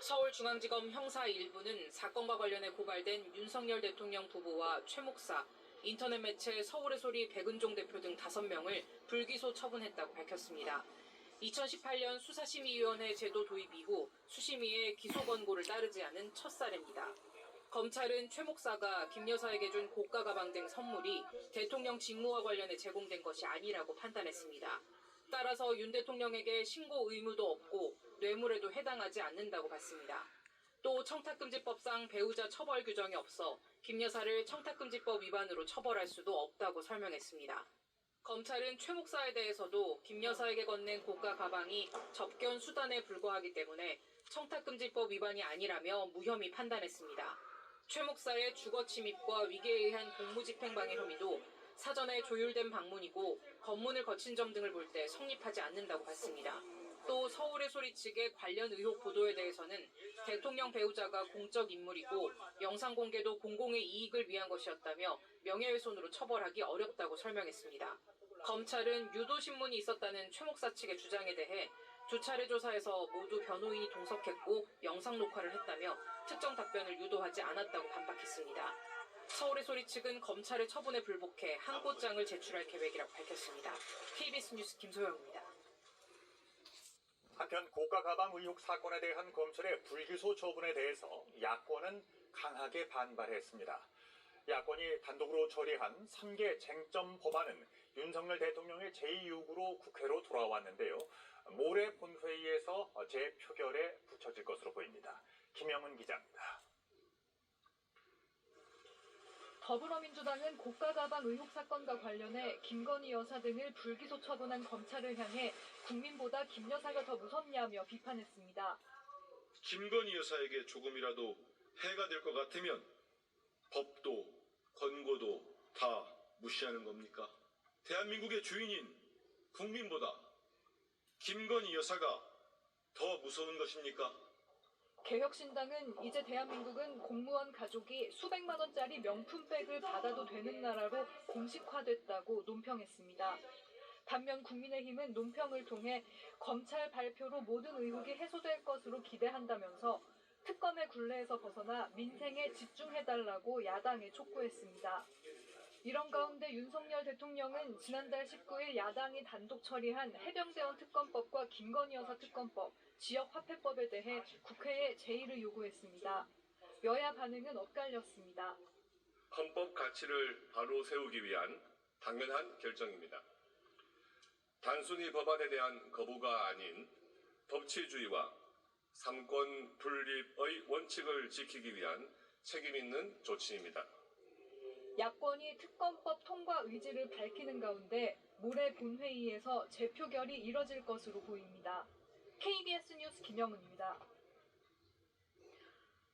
서울중앙지검 형사 1부는 사건과 관련해 고발된 윤석열 대통령 부부와 최 목사, 인터넷 매체 서울의 소리 백은종 대표 등 5명을 불기소 처분했다고 밝혔습니다. 2018년 수사심의위원회 제도 도입 이후 수심위의 기소 권고를 따르지 않은 첫 사례입니다. 검찰은 최 목사가 김 여사에게 준 고가 가방 등 선물이 대통령 직무와 관련해 제공된 것이 아니라고 판단했습니다. 따라서 윤 대통령에게 신고 의무도 없고 뇌물에도 해당하지 않는다고 봤습니다. 또 청탁금지법상 배우자 처벌 규정이 없어 김 여사를 청탁금지법 위반으로 처벌할 수도 없다고 설명했습니다. 검찰은 최 목사에 대해서도 김 여사에게 건넨 고가 가방이 접견 수단에 불과하기 때문에 청탁금지법 위반이 아니라며 무혐의 판단했습니다. 최 목사의 주거 침입과 위계에 의한 공무집행방해 혐의도 사전에 조율된 방문이고 검문을 거친 점 등을 볼 때 성립하지 않는다고 봤습니다. 또 서울의 소리 측의 관련 의혹 보도에 대해서는 대통령 배우자가 공적 인물이고 영상 공개도 공공의 이익을 위한 것이었다며 명예훼손으로 처벌하기 어렵다고 설명했습니다. 검찰은 유도신문이 있었다는 최 목사 측의 주장에 대해 두 차례 조사에서 모두 변호인이 동석했고 영상 녹화를 했다며 특정 답변을 유도하지 않았다고 반박했습니다. 서울의 소리 측은 검찰의 처분에 불복해 항고장을 제출할 계획이라고 밝혔습니다. KBS 뉴스 김소영입니다. 한편 고가 가방 의혹 사건에 대한 검찰의 불기소 처분에 대해서 야권은 강하게 반발했습니다. 야권이 단독으로 처리한 3개 쟁점 법안은 윤석열 대통령의 제2요구로 국회로 돌아왔는데요. 모레 본회의에서 재표결에 붙여질 것으로 보입니다. 김영은 기자입니다. 더불어민주당은 고가 가방 의혹 사건과 관련해 김건희 여사 등을 불기소 처분한 검찰을 향해 국민보다 김 여사가 더 무섭냐며 비판했습니다. 김건희 여사에게 조금이라도 해가 될 것 같으면 법도 권고도 다 무시하는 겁니까? 대한민국의 주인인 국민보다 김건희 여사가 더 무서운 것입니까? 개혁신당은 이제 대한민국은 공무원 가족이 수백만 원짜리 명품백을 받아도 되는 나라로 공식화됐다고 논평했습니다. 반면 국민의힘은 논평을 통해 검찰 발표로 모든 의혹이 해소될 것으로 기대한다면서 특검의 굴레에서 벗어나 민생에 집중해달라고 야당에 촉구했습니다. 이런 가운데 윤석열 대통령은 지난달 19일 야당이 단독 처리한 해병대원 특검법과 김건희 여사 특검법, 지역화폐법에 대해 국회에 제의를 요구했습니다. 여야 반응은 엇갈렸습니다. 헌법 가치를 바로 세우기 위한 당연한 결정입니다. 단순히 법안에 대한 거부가 아닌 법치주의와 삼권 분립의 원칙을 지키기 위한 책임 있는 조치입니다. 야권이 특검법 통과 의지를 밝히는 가운데 모레 본회의에서 재표결이 이뤄질 것으로 보입니다. KBS 뉴스 김영은입니다.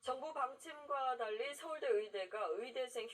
정부 방침과 달리 서울대 의대가 의대생